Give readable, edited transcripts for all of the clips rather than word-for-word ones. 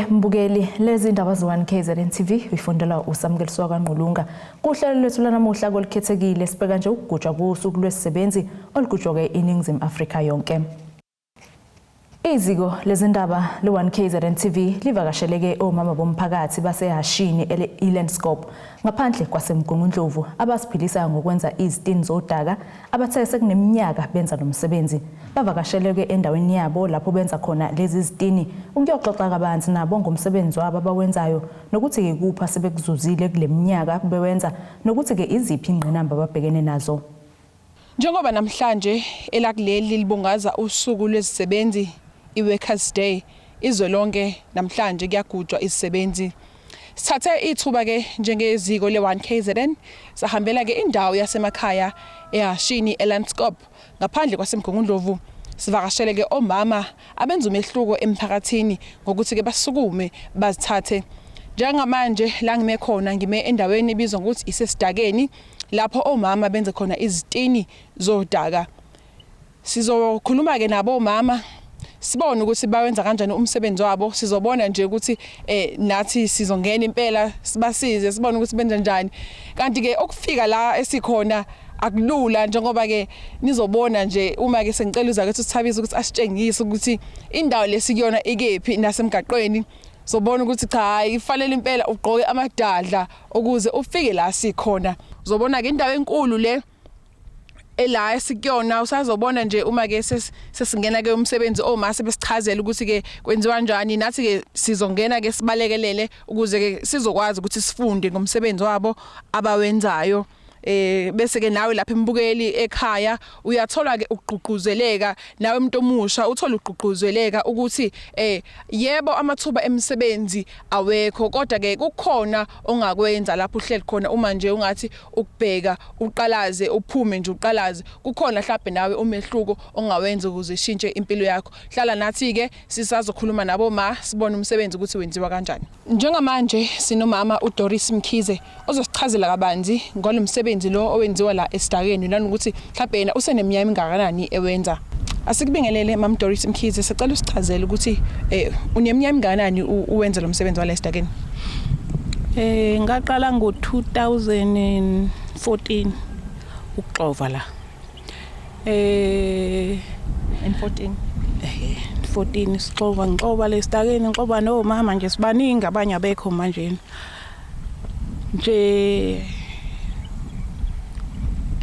Sawubona-ke mbukeli, lezi indaba z1KZNTV ifundela usamukeliso kaNqulunga. Kuhlelo lwethu lanamuhla kolikhethekile sibheka nje ukugujwa kosuku lwesisebenzi olugujwa iNingizimu Afrika yonke. Iziko lezindaba le1KZNTV livakasheleke omama bomphakathi basehashini eLandskop ngaphandle kwasemgungundlovu abasiphilisa ngokwenza izitini zodaka abathe sekuneminyaka benza nomsebenzi. Bavakasheleke endaweni yabo lapho benza khona lezi zitini ukuyoxoxa kabanzi nabo ngomsebenzi wabo abawenzayo nokuthi ke kupha sebekuzuzile kule minyaka bewenza nokuthi ke iziphi ingqinamba ababhekene nazo. Njengoba namhlanje elakuleli libungaza usuku lwezisebenzi iWorkers Day, izwe lonke namhlanje kuyagujwa izisebenzi. Sithathe ithuba ke njengeziko le1KZN sahambela ke indawo yasemakhaya ehashini eLandskop ngaphandle kwasemgungundlovu. Sivakashele ke omama abenza umehluko emphakathini ngokuthi ke basukume bazithathe. Njengamanje la ngime khona ngime endaweni ebizwa ukuthi Izibhekene lapho omama benza khona izitini zodaka. Sizokhuluma ke nabo omama sibone ukuthi bawenza kanjani umsebenzi wabo. Sizobona nje ukuthi nathi sizongena impela sibasize sibone ukuthi benza kanjani. Kanti ke okufika la esikhona akulula njengoba ke nizobona nje uma ke sengicela uzakwethu sithabise ukuthi asitshengise ukuthi indawo lesikuyona ikephi nasemgaqweni. Zobona ukuthi cha hayi ifanele impela ugqoke amadadla ukuze ufike la sikhona. Uzobona ke indawo enkulu le ela esikuyona usazobona nje uma ke sesingena ke umsebenzi omase besichazela ukuthi ke kwenziwa kanjani nathi ke sizongena ke sibalekelele ukuze ke sizokwazi ukuthi sifunde ngomsebenzi wabo abawenzayo. Bese ke nawe lapha embukeli ekhaya uyathola ke ugqugquzeleka nawe umuntu omusha uthola ugqugquzeleka ukuthi yebo amathuba emisebenzi awekho kodwa ke kukhona ongakwenza lapho uhleli khona uma nje ungathi ukubheka uqalaze uphume nje uqalaze kukhona mhlawumbe nawe umehluko ongawenza ukuze ishintshe impilo yakho. Hlala nathi ke sisazokhuluma nabo ma sibone umsebenzi ukuthi wenziwa kanjani. Njengamanje sinomama uDoris Mkhize ozosichazela kabanzi ngolomsebenzi lo owenziwa la esidakeni nanokuthi mhlawumbe yena useneminyaka emingakanani ewenza. Asikubingelele Mama Doris Mkhize, sicela usichazele ukuthi uneminyaka emingakanani uwenza lo msebenzi wala esidakeni. Ngaqala ngo2014 ukuxova la. In 14 sixova ngixova lesidakeni ngoba no mama nje sibaningi abanye abekho manje. Nje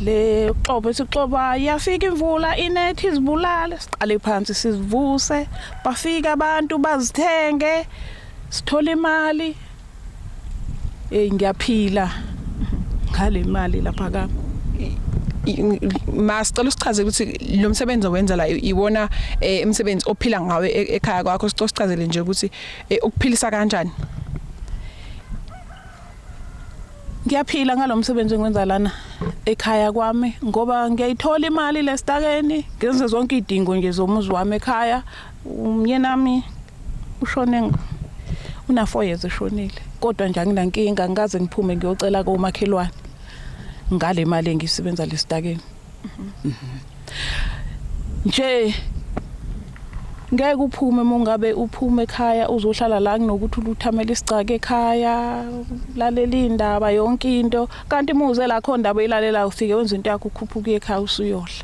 le xobo sixoba yafika imvula inethi izibulala siqale phansi sizivuse bafika abantu bazithenge sithola imali ngiyaphila ngale mali lapha ka masicela usichazele ukuthi lo msebenzi owenza la iwona umsebenzi ophila ngawe ekhaya kwakho sichazele nje ukuthi ukuphilisa kanjani. Ngiyaphila ngalomsebenzi engwenza lana ekhaya kwami ngoba ngiyayithola imali lesidakeni ngenze zonke idingo nje zomuzi wami ekhaya. Umyenami ushone una 4 years eshonile kodwa nje anginankinga ngikaze ngiphume ngiyocela komakhelwane ngale mali engisebenza lesidakeni. Nje ngeke uphume mongabe uphume ekhaya uzohlala la nginokuthi uluthamela isicaka ekhaya lalela indaba yonke into kanti muze la khona indaba ilalela ufike wenza into yakho ukhuphuka ekhaya usuyohla.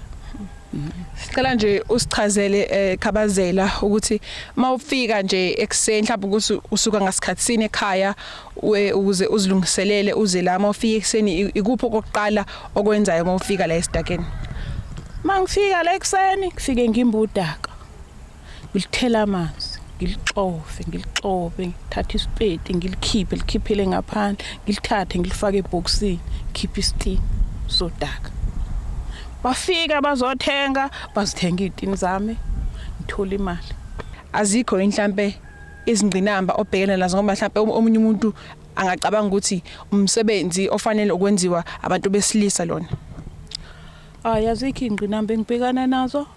Sicela nje usichazele khabazela ukuthi mawufika nje ekseni mhlawumbe ukuthi usuka ngasikhathi sini ekhaya ukuze uzilungiselele uze la mawufika ekseni ikuphi okokuqala okwenzayo mawufika la esidakeni. Mangifika la ekseni ngifike ngimbudaka ngilithela amanzi ngilixove ngithatha isipeti likhiphele ngaphandle ngilithathe ngilifake ebhoksini khipha isitini sodaka. Bafika bazothenga bazithenga izitini zami ngithola imali. Azikho mhlambe izingqinamba obhekene nazo ngoba mhlambe omunye umuntu angacabanga ukuthi umsebenzi ofanele ukwenziwa abantu besilisa lona. Yazikho ingqinamba engibhekana nazo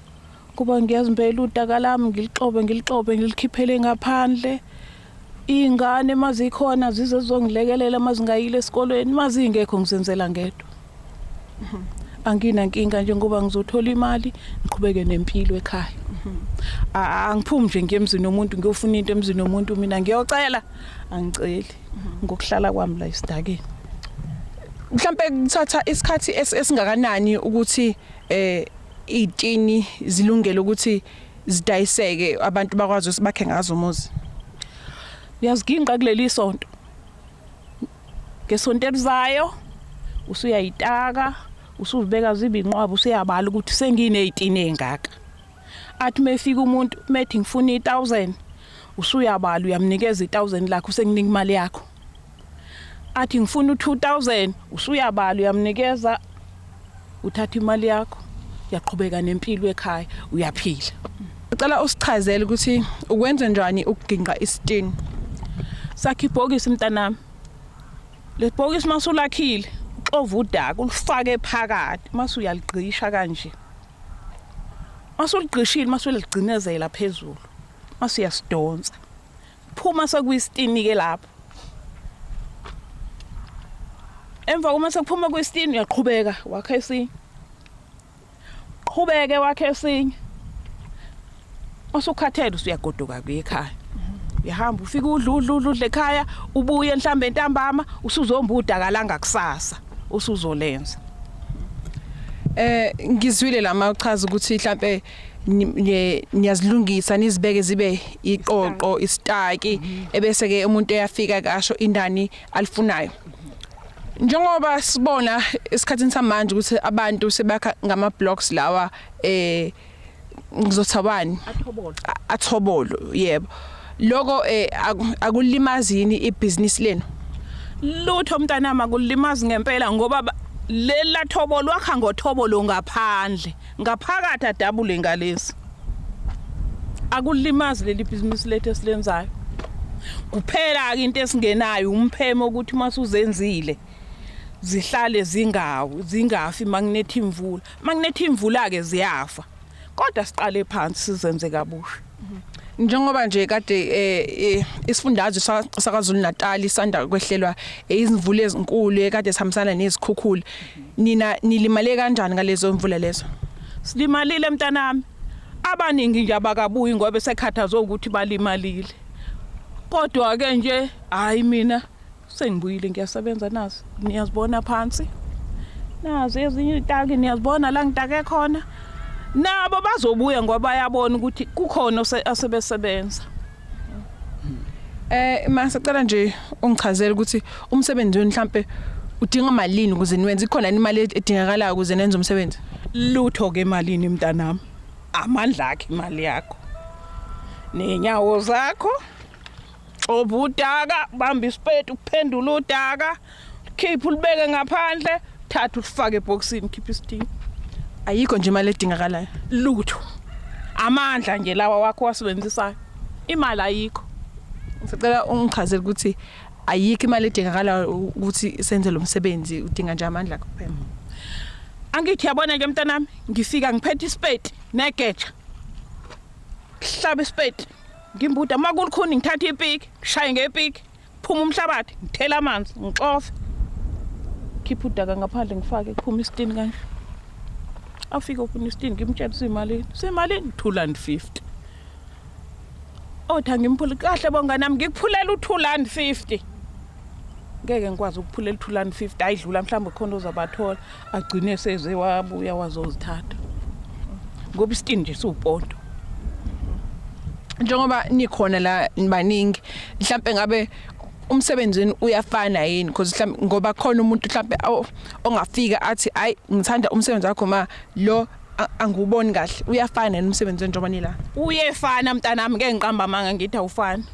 kuba ngiyazimbela udaka lami ngilixobe ngilikhiphele ngaphandle. Ingane mazikhona zizezongilekelela mazingayile esikolweni mazingekho ngizenzela ngedwa. Anginankinga nje ngoba ngizothola imali ngiqhubeke nempilo ekhaya. Angiphumi nje ngemzini nomuntu ngiyofuna into emzini nomuntu mina ngiyocela angiceli ngokuhlala kwami la esidakeni. Mhlambe kuthatha isikhathi esingakanani ukuthi itini zilungele ukuthi zidayiseke abantu bakwazi ukuthi bakhe ngazo umuzi. Uyaziginqa kuleli sonto. Ngesonto elizayo usuyayitaka, usuzibeka zibe inqwaba usuyabala ukuthi sengine18 engaka. Athi mefika umuntu methi ngifuna 1000 usuyabala uyamnikeza 1000 lakho usenginika imali yakho. Athi ngifuna 2000 usuyabala uyamnikeza uthatha imali yakho uyaqhubeka nempilo ekhaya uyaphila. Ngicela usichazele ukuthi ukwenza njani ukuginqa isitini. Sakhe ibhokisi mntanami. Le bhokisi masulakhile uxova udaka ulifake phakathi mase uyaligqisha kanje. Masuligqishile masuligcinezela phezulu. Mase uyasidonsa. Phuma sekuyisitini ke lapho. Emva uma sekuphuma kwesitini uyaqhubeka wakhe esinye. Qhubeke wakhe esinye. Masukhathele usuyagodoka kuye ekhaya. Uyahamba ufika udla ekhaya ubuye mhlambe entambama usuzomba udaka langa kusasa usuzolenza. Ngizwile lama uchaza ukuthi mhlambe niyazilungisa nizibeke zibe iqoqo istaki ebese ke umuntu eyafika kasho indani alifunayo. Njengoba sibona esikhathini samanje ukuthi abantu sebakha ngama blocks lawa ngizothabani athobolo yebo. Lokho akulimazini ibusiness lenu. Lutho mntanami akulimazi ngempela ngoba lela thobolo wakha ngothobolo ngaphandle ngaphakathi adabule ngalesi. Akulimazi leli business lethu esilenzayo. Kuphela ke into esingenayo umphemo ukuthi masuzenzile zihlale zingafi magnethi imvula. Magnethi imvula ke ziyafa. Kodwa siqale phansi sizenze kabusha. Njengoba nje kade isifundazwe sakaZulu Natal isanda kwehlelwa izimvula ezinkulu ekade sihambisana nezikhukhula. Nina nilimale kanjani ngalezo mvula lezo? Silimalile mntanami. Abaningi nje abakabuyi ngoba sekhathazwe ukuthi balimalile. Kodwa ke nje hayi mina sengibuyile ngiyasebenza nazi. Niyazibona phansi. Nazi ezinye itaki niyazibona la ngitake khona. Nabo bazobuya ngoba bayabona ukuthi kukhona asebesebenza. Masicela nje ungichazele ukuthi umsebenzi wenu mhlambe udinga malini ukuze niwenze ikhona imali edingakalayo ukuze nenze umsebenzi. Lutho ke malini mntanami? Amandla akhe imali yakho. Nenyawo zakho. Obudaka bamba isipeti ukuphendula udaka. Khipha ulibeke ngaphandle, thatha ulifake eboxini khipha isitini. Ayikho nje imali edingakalayo. Lutho. Amandla nje lawa wakho wasebenzisayo. Imali ayikho. Ngicela ungichazele ukuthi ayikho imali edingakalayo ukuthi senze lo msebenzi udinga nje amandla akho kuphela. Angithi yabona nje mntanami ngifika ngiphethe isipeti negeja. Hlaba isipeti. Ngimbuda makulukhuni ngithatha ipiki, shaye ngepiki, phuma umhlabathi, ngithela amanzi, ngixofe. Khipha udaka ngaphandle ngifake kuphuma isitini kanje. Afika ufuna isitini ngimtshela simalini? Simalini 250. Othi ngimphula kahle bonganami ngikuphulela u250. Ngeke ngikwazi ukuphulela u250 ayidlula mhlawumbe khona uzabathola agcine seze wabuya wazozithatha. Ngoba isitini nje siwuponto. Njengoba nikhona la baningi mhlambe ngabe umsebenzi wenu uyafana yini because mhlambe ngoba khona umuntu mhlambe ongafika athi hayi ngithanda umsebenzi wakho ma lo anguboni kahle uyafana nomsebenzi njengoba nila. Uyefana mntanami ke ngiqamba manga ngithi awufani.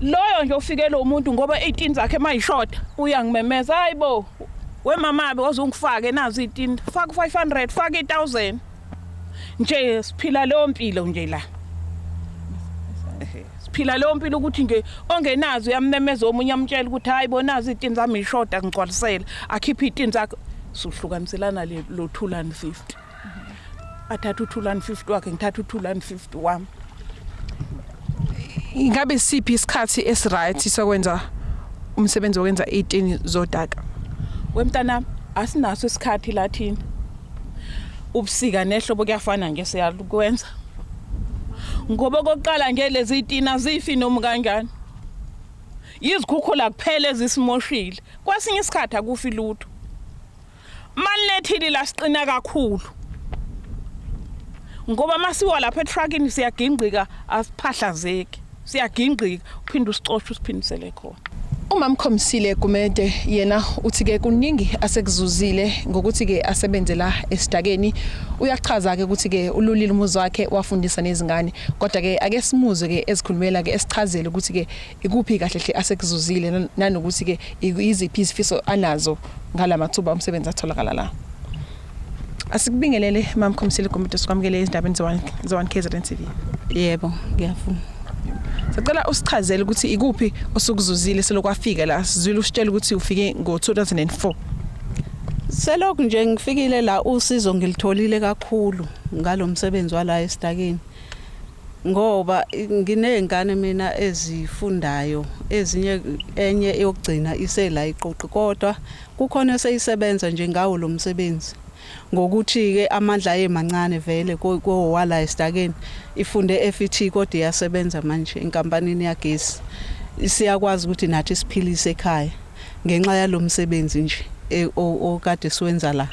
Loyo nje ufike lo muntu ngoba 18 zakhe mayishoda uyangimemeza hayibo wemamabe ozungifake nazi 18 faka 500 faka 1000 nje siphila leyo mpilo nje la. Siphila leyo mpilo ukuthi nje ongenazi uyamnemeza omunye amtshela ukuthi hayibo nazi 18 zami ishoda ngigcwalisela akhipha 18 zakhe suhlukaniselana lo 250. Athatha u250 wakhe ngithatha u250 wami. Ingabe siphi isikhathi esiright sokwenza umsebenzi wokwenza 18 zodaka? Wemntana asinaso isikhathi lathini. Ubusika nehlobo kuyafana nje siyalukwenza. ngoba kokuqala nje lezi itina zifi noma kanjani. Yizikhukhula kuphela ezisimoshile. Kwasinye isikhathi akufi lutho. Malethili lasiqina kakhulu. Ngoba masiwa lapha etruckini siyagingqika asiphahlazeki. Siyagingqika uphinde usicoshe usiphindisele khona. Umama Khomsile Gumede yena uthi ke kuningi asekuzuzile ngokuthi ke asebenze la esidakeni. Uyachaza ke ukuthi ke ululile umuzi wakhe wafundisa nezingane kodwa ke ake simuze ke ezikhulumela ke esichazele ukuthi ke ikuphi kahle hle asekuzuzile nanokuthi ke iziphi izifiso anazo ngalamathuba omsebenzi atholakala la. Asikubingelele Mama Khomsile Gumede sikwamukele izindabeni ze1KZNTV. Yebo, ngiyafuna. Sicela usichazele ukuthi ikuphi osukuzuzile selokwafika la sizwile usitshela ukuthi ufike ngo2004. Selokhu nje ngifikile la usizo ngilitholile kakhulu ngalomsebenzi wala esidakeni. Ngoba nginezingane mina ezifundayo ezinye enye yokugcina isela iqoqi kodwa kukhona eseyisebenza nje ngawo lo msebenzi. Ngokuthi ke amandla ayemancane vele kowala esidakeni ifunde FET kodwa iyasebenza manje enkampanini yagesi. Siyakwazi ukuthi nathi siphilise ekhaya ngenxa yalomsebenzi nje okade siwenza la.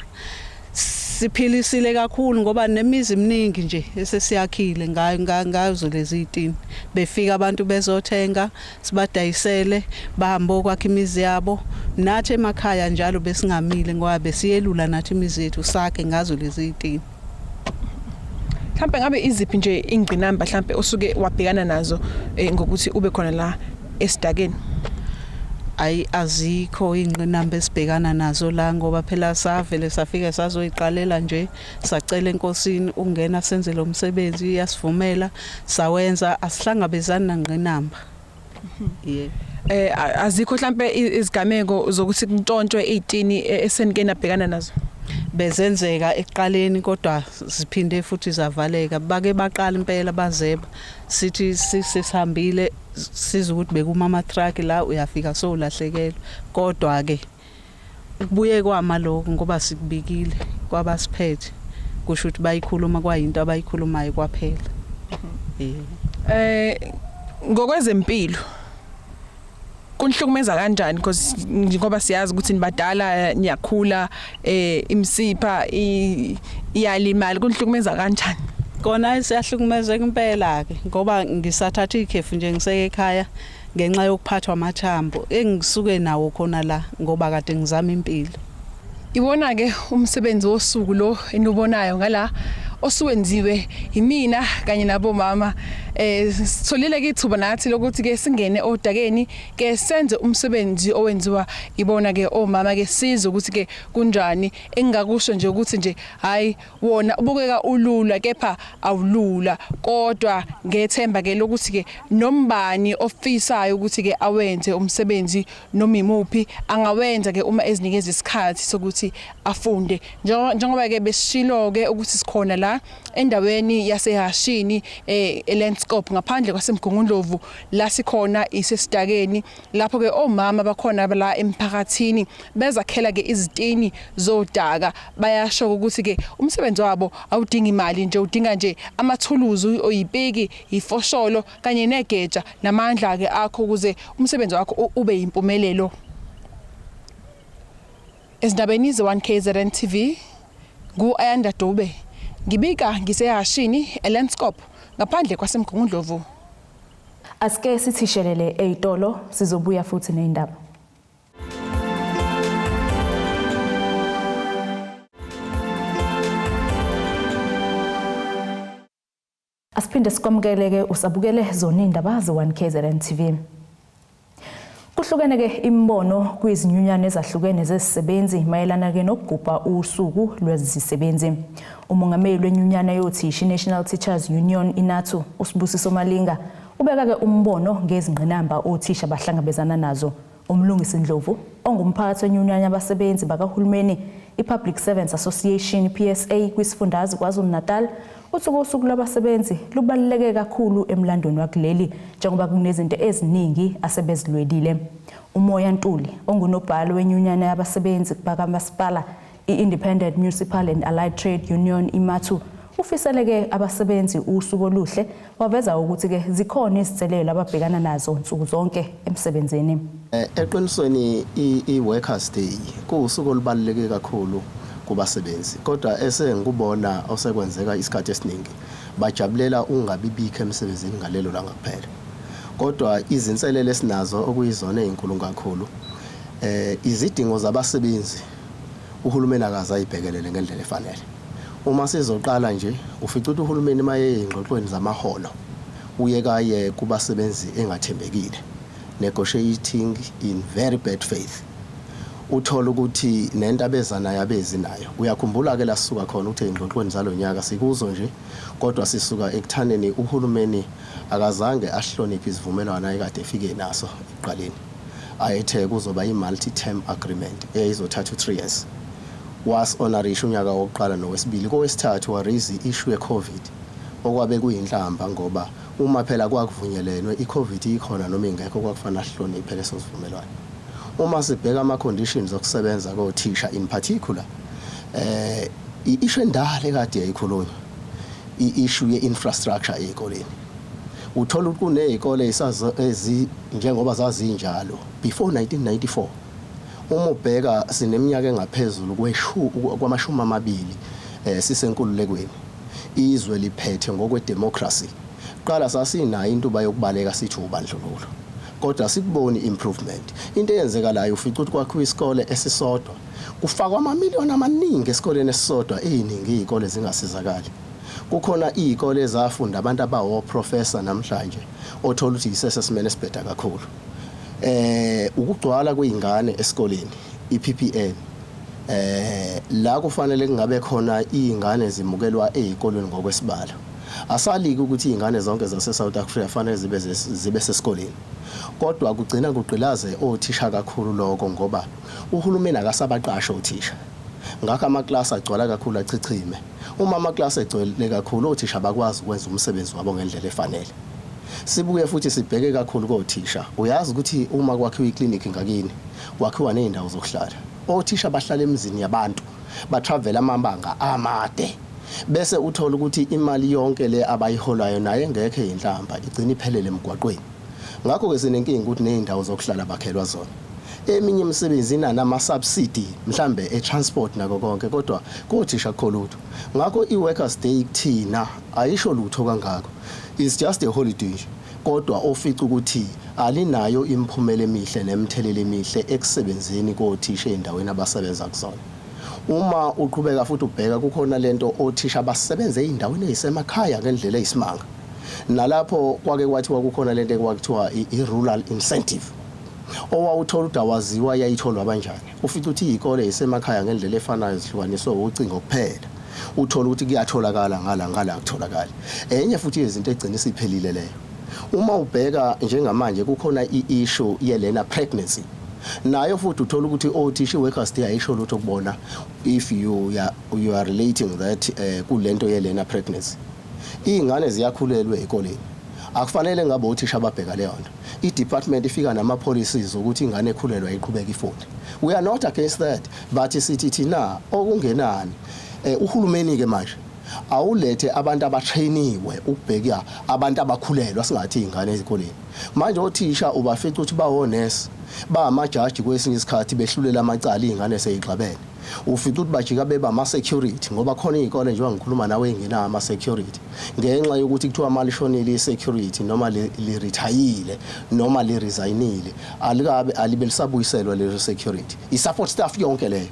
Siphilisile kakhulu ngoba nemizi eminingi nje esesiyakhile ngazo lezi itini. Befika abantu bezothenga, sibadayisele, bahamba kwakhe imizi yabo. Nathi emakhaya njalo besingamile ngoba besiyelula nathi imizi yethu sakhe ngazo lezi itini. Mhlambe ngabe iziphi nje ingqinamba mhlambe osuke wabhekana nazo ngokuthi ube khona la esidakeni? Azikho ingqinamba esibhekana nazo la ngoba phela savele safika sazoyiqalela nje sacela enkosini ungena senze lo msebenzi yasivumela sawenza asihlangabezani nangqinamba. Yeah. Azikho mhlambe izigameko zokuthi kuntontshwe izitini esenikena bhekana nazo? Bezenzeka eqaleni kodwa siphinde futhi zavaleka. Bake baqala impela bazeba sithi sisihambile sizokuthi bekumama truck la uyafika sowulahlekela kodwa ke kubuye kwama lokho ngoba sikubikile kwabasiphethe kusho ukuthi bayikhuluma kwayinto abayikhulumayo kwaphela. Ngokwezempilo kunhlukumeza kanjani because ngoba siyazi ukuthi nibadala niyakhula imsipha iyalimali kunhlukumeza kanjani? Kona siyahlukumezeka impela ke ngoba ngisathatha ikhefu nje ngiseke ekhaya ngenxa yokuphathwa amathambo engisuke nawo khona la ngoba kade ngizama impilo. Ibona ke umsebenzi wosuku lo enibonayo ngala osuwenziwe imina kanye nabo mama sitholile ke ithuba nathi lokuthi ke singene odakeni ke senze umsebenzi owenziwa ibona ke omama ke siza ukuthi ke kunjani engakusho nje ukuthi nje hayi wona ubukeka ulula kepha awulula kodwa ngethemba ke lokuthi ke nombani ofisayo ukuthi ke awenze umsebenzi noma imuphi angawenza ke uma ezinikeza isikhathi sokuthi afunde njengoba ke besishilo ke ukuthi sikhona la endaweni yasehashini elandscape ngaphandle kwasemgungundlovu la sikhona isesidakeni lapho ke omama bakhona la emphakathini bezakhela ke izitini zodaka bayasho ukuthi ke umsebenzi wabo awudingi imali nje udinga nje amathuluzi oyipeki ifosholo kanye negeja namandla ke akho ukuze umsebenzi wakho ube yimpumelelo. Ezindabeni ze1KZNTV ngu-Ayanda Dube ngibika ngisehashini elandscape ngaphandle kwasemgungundlovu. Asike sithishelele eyitolo sizobuya futhi neindaba. Asiphinde sikwamkeleke usabukele zona indaba ze1KZNTV. Kuhlukene ke imbono kwizinyunyana ezahlukene zezisebenzi mayelana ke nokugubha usuku lwezisebenzi. Umongameli wenyunyana yothishi National Teachers Union inathu uSibusiso Malinga ubeka ke umbono ngezingqinamba othisha bahlangabezana nazo. Umlungisi Ndlovu ongumphathi wenyunyana yabasebenzi bakahulumeni iPublic Servants Association PSA kwisifundazwe KwaZulu-Natal uthi usuku lwabasebenzi lubaluleke kakhulu emlandweni wakuleli njengoba kunezinto eziningi asebezilwelile. Umoya Ntuli ongunobhalo wenyunyana yabasebenzi bakamasipala iIndependent Municipal and Allied Trade Union imathu Ufiseleke abasebenzi usuku oluhle waveza ukuthi ke zikhona izinselelo ababhekana nazo nsuku zonke emsebenzini. Eqinisweni i-Workers' Day kuwusuku olubaluleke kakhulu kubasebenzi, kodwa ngikubona osekwenzeka isikhathi esiningi bajabulela ungabibikho emsebenzini ngalelo langa kuphela. Kodwa izinselelo esinazo okuyizona ezinkulu kakhulu izidingo zabasebenzi uhulumeni akazayibhekelele ngendlela efanele. Uma sizoqala nje ufica ukuthi uhulumeni maye ingxoxweni zamaholo uyekaye kubasebenzi engathembekile, negotiating in very bad faith. Uthola ukuthi nento abezanayo abezinayo. Uyakhumbula ke la sisuka khona ukuthi ingxoxweni zalonyaka sikuzo nje, kodwa sisuka ekuthaneni uhulumeni akazange ahloniphe isivumelwano ayekade efike naso eqaleni. Ayethe kuzoba i-multi-term agreement eyizothatha 3 years. Was honorisha unyaka wokuqala nowesibili, kowesithathu wa raise issue ye-COVID okwabe kuyinhlamba ngoba uma phela kwakuvunyelene i-COVID ikhona noma ingekho kwakufana sihloniphe leso sivumelwano. Uma sibheka ama conditions okusebenza kothisha in particular i-issue endala ekade yayikhulunywa i-issue ye-infrastructure ezikoleni. Uthola ukuthi kunezikole njengoba zazinjalo before 1994. Uma ubheka sineminyaka engaphezulu kwamashumi amabili sisenkululekweni, izwe liphethe ngokwedemocracy. Qala sasinayo intuba yokubaleka sithi ubandlululo, kodwa sikuboni improvement. Into eyenzekalayo ufica ukuthi kwakhiwa isikole esisodwa kufakwa amamiliyoni amaningi esikoleni esisodwa, eziningi izikole zingasizakali. Kukhona izikole ezafunda abantu abawo professor namhlanje othola ukuthi i-assessment esibheda kakhulu. Ukugcwala kwezingane esikoleni iPPN la kufanele kungabe khona izingane zimukelwa ezikoleni ngokwesibalo. Asaliki ukuthi izingane zonke zase South Africa fanele zibe sesikoleni, kodwa kugcina kugqilaze othisha kakhulu lokho ngoba uhulumeni akasabaqasha othisha. Ngakho amaklasi agcwala kakhulu achichime. Uma amaklasi egcwele kakhulu othisha bakwazi ukwenza umsebenzi wabo ngendlela efanele. Sibuye futhi sibheke kakhulu kothisha. Uyazi ukuthi uma kwakhiwa iklinikhi ngakini kwakhiwa nezindawo zokuhlala. Othisha bahlala emizini yabantu, batravel amabanga amade. Bese uthola ukuthi imali yonke le abayiholayo naye engekho eyinhlamba igcina iphelele emgwaqweni. Ngakho ke sinenkinga ukuthi nezindawo zokuhlala bakhelwa zona. Eminye imisebenzi inana ama subsidy mhlambe e-transport nako konke, kodwa kothisha akho lutho. Ngakho i-Workers' Day kuthina ayisho lutho kangako. It's just a holiday nje, kodwa ofica ukuthi alinayo imphumela emihle nemthelelo emihle ekusebenzeni kothisha endaweni abasebenza kuzona. Uma uqhubeka futhi ubheka kukhona lento othisha basebenze ezindaweni ezisemakhaya ngendlela eyisimanga. Nalapho kwake kwathiwa kukhona lento ekwakuthiwa i-rural incentive. Owawuthola ukuthi awaziwa yayitholwa kanjani. Ufica ukuthi izikole ezisemakhaya ngendlela efanayo zihlukaniswe ucingo kuphela. Uthola ukuthi kuyatholakala ngala kutholakala. Enye futhi izinto egcina siphelile leyo. Uma ubheka njengamanje kukhona i-issue yelena pregnancy. Nayo futhi uthola ukuthi othisha Workers' Day ayisho lutho kubona if you are relating that kulento yelena pregnancy. Izingane ziyakhulelwa ezikoleni. Akufanele ngabe othisha ababheka leyo nto. I-department ifika nama policies ukuthi ingane ekhulelwa iqhubeka ifunde. We are not against that, but sithi thina okungenani uhulumeni ke manje awulethe abantu abatrainiwe ukubheka abantu abakhulelwa singathi izingane ezikoleni. Manje othisha ubafica ukuthi bawonesi bamajaji kwesinye isikhathi behlulela amacala izingane seyixabene. Ufica ukuthi bajika beba ama security ngoba khona izikole njengoba ngikhuluma nawe engina ama security ngenxa yokuthi kuthiwa mali shonile i-security noma li retire noma li resignile alibe lisabuyiselwa le security i-support staff yonke leyo.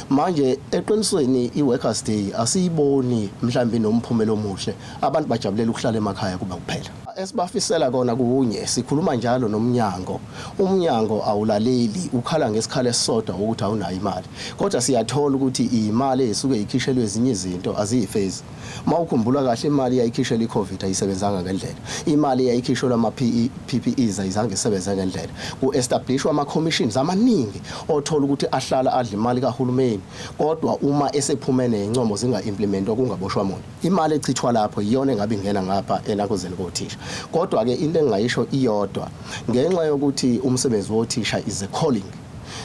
Manje eqinisweni i-Workers' Day asiyiboni mhlambi nomphumela omuhle. Abantu bajabulela ukuhlala emakhaya kuba kuphela. Esibafisela kona kunye sikhuluma njalo nomnyango. Umnyango awulaleli, ukhala ngesikhala esisodwa ukuthi awunayo imali. Kodwa siyathola ukuthi imali esuke ikhishelwe ezinye izinto aziyifezi. Mawukhumbula kahle imali yayikhishelwe iCovid ayisebenzanga ngendlela. Imali yayikhishelwe ama PPEs ayizange isebenze ngendlela. Ku-establishwa ama commissions amaningi othola ukuthi ahlala adla imali kahulumeni. Kodwa uma esephumene nencomo zinga-implementwa kungaboshwa muntu. Imali echithwa lapho iyona engabe ingena ngapha enakozeni kothisha. Kodwa ke into engayisho iyodwa ngenxa yokuthi umsebenzi wothisha is a calling.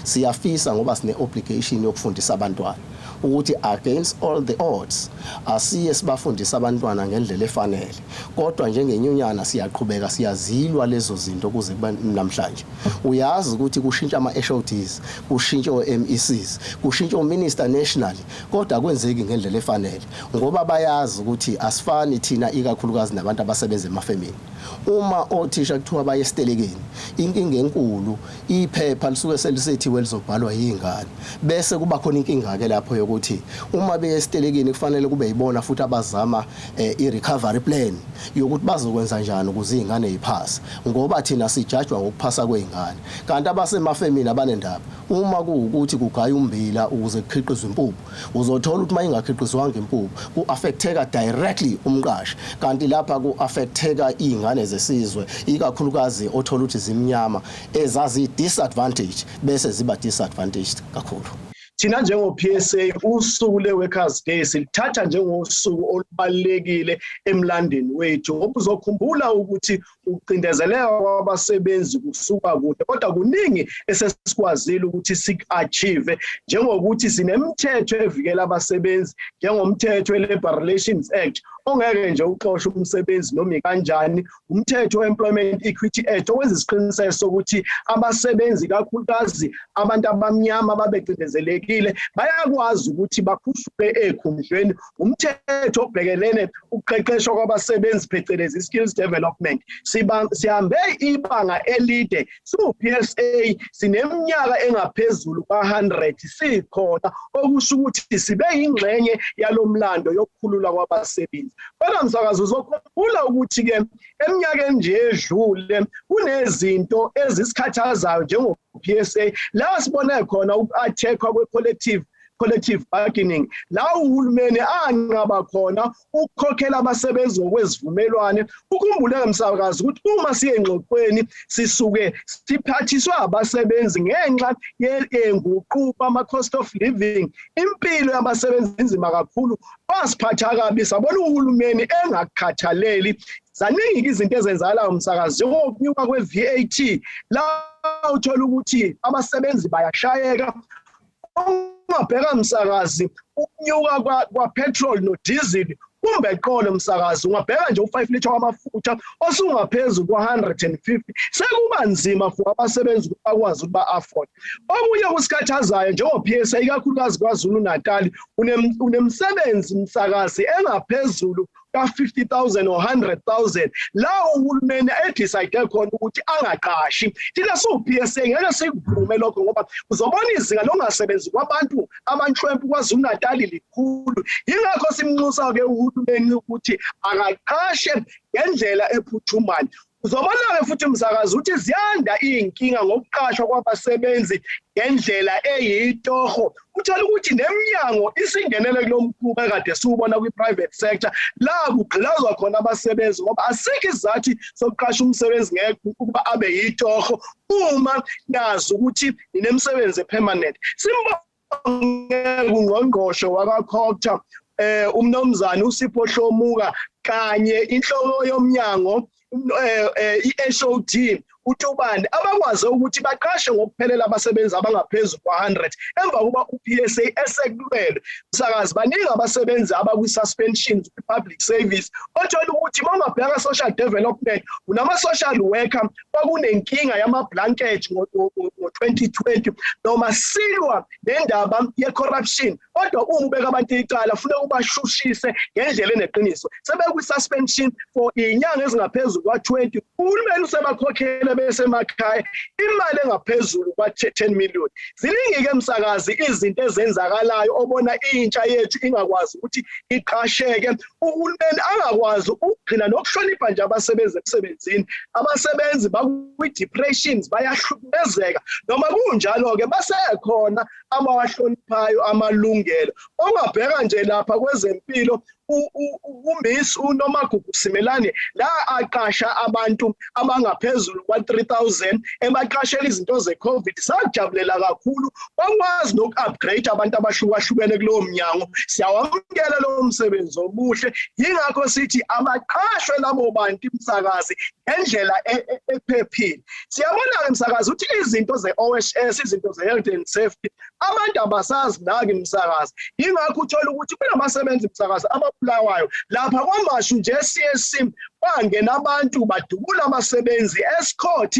Siyafisa ngoba sine obligation yokufundisa abantwana ukuthi against all the odds asiye sibafundisa abantwana ngendlela efanele kodwa njengenyunyana siyaqhubeka siyazilwa lezo zinto kuze kuba namhlanje uyazi ukuthi kushintsha ama-HODs kushintsha o-MECs kushintsha o-Minister nationally kodwa kwenzeki ngendlela efanele ngoba bayazi ukuthi asifani thina ikakhulukazi nabantu abasebenza emafemini uma othisha kuthiwa baye esitelekeni inkinga enkulu iphepha lisuke selisethiwe lizobhalwa yingane bese kuba khona inkinga ke lapho yokuthi uma beye esitelekeni kufanele kube yibona futhi abazama i-recovery plan yokuthi bazokwenza njani ukuze izingane ziphase ngoba thina sijajwa ngokuphasa kweingane kanti abasemafemini abanendaba uma kuukuthi kugaya umbila ukuze kukhiqizwe impuphu uzothola ukuthi mayingakhiqizwanga impuphu ku-affecteka directly umqashi kanti lapha ku-affecteka izingane zesizwe ikakhulukazi othola ukuthi zimnyama ezazi disadvantage bese ziba disadvantaged kakhulu. Thina njengo-PSA usuku le-Workers' Day silithatha njengosuku olubalulekile emlandweni wethu ngoba uzokhumbula ukuthi ukucindezeleka kwabasebenzi kusuka kude kodwa kuningi esesikwazile ukuthi sik-achieve njengokuthi sinemithetho evikela abasebenzi njengomthetho we-Labour Relations Act ongeke nje uxoshwe umsebenzi noma kanjani umthetho we-Employment Equity Act owenza isiqiniseko sokuthi abasebenzi kakhulukazi abantu abamnyama babecindezelekile bayakwazi ukuthi bakhushulwe ekhundleni umthetho obhekelene ukuqeqeshwa kwabasebenzi phecelezi skills development sihambe ibanga elide su-PSA sineminyaka engaphezulu kwa-100 sikhona okusho ukuthi sibe yingxenye yalomlando yokukhululwa kwabasebenzi kodwa msakazi uzokhumbula ukuthi-ke eminyakeni nje edlule kunezinto ezisikhathazayo njengo-PSA la sibone khona uku-attack-wa kwe-collective bargaining la uhulumeni anqaba khona ukukhokhela abasebenzi ngokwezivumelwane ukhumbule msakazi ukuthi uma siye engxoxweni sisuke siphathiswa abasebenzi ngenxa yenguquko ama-cost of living impilo yabasebenzi inzima kakhulu basiphatha kabi sabona uhulumeni engakhathaleli zaningi izinto ezenzakalayo msakazi njengokunyuka kwe-VAT la uthola ukuthi abasebenzi bayashayeka ungabheka msakazi ukunyuka kwa-petrol no-diesel kumbe eqolo msakazi ungabheka nje u5 litha wamafutha osungaphezulu kwa150 sekuba nzima for abasebenzi bakwazi ukuba afford okunye kusikhathazayo njengo-PSA ikakhulukazi kwaZulu Natal unemsebenzi msakazi engaphezulu ka50,000 or 100,000 la uhulumeni edecide khona ukuthi angaqashi thina su-PSA ngeke sikuvume lokho ngoba uzobona izinga longasebenzi kwabantu abanhlwempu kwaZulu Natal likhulu yingakho simnxusa ke uhulumeni ukuthi akaqashe ngendlela ephuthumayo uzobona-ke futhi msakazi ukuthi ziyanda iy'nkinga ngokuqashwa kwabasebenzi ngendlela eyitoho uthola ukuthi neminyango isingenele kulo mkhuba ekade siwubona kwi-private sector la kugqilazwa khona abasebenzi ngoba asikho isizathu sokuqasha umsebenzi ngeke ukuba abe yitoho uma nazi ukuthi inemsebenzi permanent simbonge kungqongqoshe wakwa-Cocta umnomzana uSipho Hlomuka kanye inhloko yomnyango i-HOD uTubani abakwazi ukuthi baqashe ngokuphelela abasebenzi abangaphezulu kwa100 emva kuba u-PSA esekulwele msakazi baningi abasebenzi abakwi-suspension public service othola ukuthi mawungabheka social development unama-social worker kwakunenkinga yama-blanket ngo-2020 noma silwa nendaba ye-corruption kodwa uma ubeka abantu icala funeka ubashushise ngendlela eneqiniso sebekwi-suspension for iy'nyanga ezingaphezulu kwa-20 uhulumeni usebakhokhele besemakhaya imali engaphezulu kwa-10 million ziningi-ke msakazi izinto ezenzakalayo obona intsha yethu ingakwazi ukuthi iqasheke uhulumeni angakwazi ukugcina nokuhlonipha nje abasebenzi emsebenzini abasebenzi bakwi-depressions bayahlukumezeka noma kunjalo-ke basekhona abawahloniphayo amalungelo ongabheka nje lapha kwezempilo uMiss uNomagugu Simelane la aqasha abantu abangaphezulu kwa-3,000 ebaqashela izinto ze-COVID. Sajabulela kakhulu, wakwazi noku-upgrade abantu abahlukahlukene kulowo mnyango. Siyawamukela lowo msebenzi omuhle, yingakho sithi abaqashwe labo bantu imsakazi ngendlela ephephile. Siyabona-ke msakazi ukuthi izinto ze-OHS, izinto ze-health and safety, abantu abasazi nake imsakazi. Yingakho uthola ukuthi kunabasebenzi imsakazi ababulawayo lapha kwamashu nje CSC bangena abantu badubula abasebenzi escort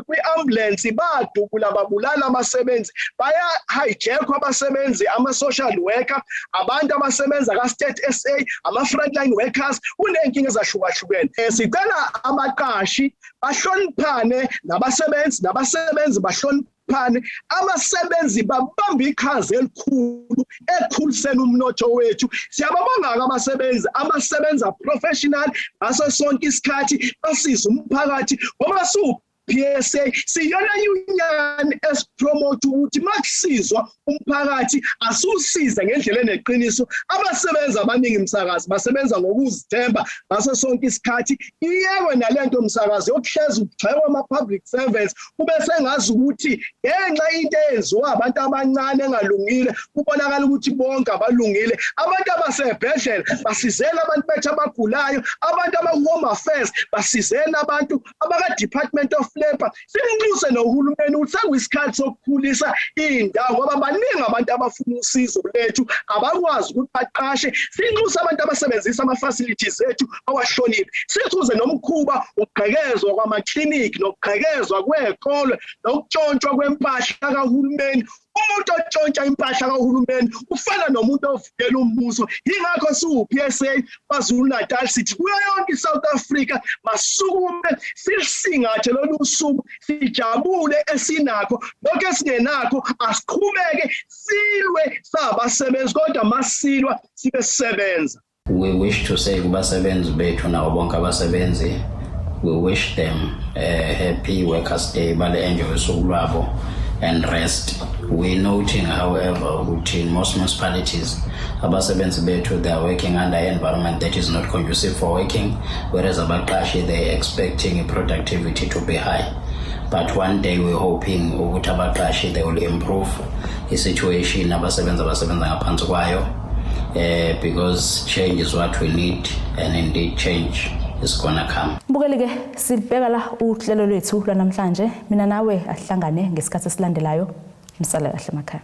kwi-ambulance, badubula babulala abasebenzi, baya hijack abasebenzi, ama-social worker, abantu abasebenza ka-State SA, ama-frontline workers, kunenkinga ezahlukahlukene. Sicela abaqashi bahloniphane nabasebenzi bahloniphane, abasebenzi babamba iqhaza elikhulu ekukhuliseni umnotho wethu. Siyababonga abasebenza professional ngaso sonke isikhathi basiza umphakathi ngoba PSA siyona union esipromote ukuthi makusizwa umphakathi asusiza ngendlela eneqiniso. Abasebenzi abaningi imsakazi basebenza ngokuzithemba ngaso sonke isikhathi. Iyeke nalento msakazi yokuhleza ukugxekwa ama-public servants kube sengazi ukuthi ngenxa into eyenziwa abantu abancane engalungile kubonakala ukuthi bonke abalungile. Abantu abasebhedlela basizela abantu bethu abagulayo, abantu abaku-home affairs basizela abantu abaka-Department of Labor. Sinxuse nohulumeni ukuthi sekuyisikhathi sokukhulisa indawo ngoba baningi abantu abafuna usizo lethu abakwazi ukuthi baqashe. Sinxuse abantu abasebenzisa ama-facilities ethu awahloniphe. Sithuze nomkhuba ukugqekezwa kwamaklinikhi nokugqekezwa kwezikole nokutshontshwa kwempahla kahulumeni. Umuntu otshontsha impahla kahulumeni ufana nomuntu ovukela umbuso. Yingakho siwu-PSA KwaZulu Natal sithi kuyo yonke iSouth Africa masukume silisingathe lolu suku, sijabule esinakho, lokho esingenakho asiqhubeke silwe sabasebenzi kodwa masilwa sibe sisebenza. We wish to say kubasebenzi bethu nawo bonke abasebenzi, we wish them a happy Workers' Day, bale enjoy usuku lwabo and rest. We're noting, however, in most municipalities, abasebenzi bethu, they are working under an environment that is not conducive for working, whereas abaqashi, they're expecting productivity to be high. But one day we're hoping ukuthi abaqashi, they will improve the situation abasebenzi ngaphansi kwayo, because change is what we need, and indeed change is gonna come. Mbukeli-ke sibheka la uhlelo lwethu lwanamhlanje. Mina nawe asihlangane ngesikhathi esilandelayo. Nisale kahle emakhaya.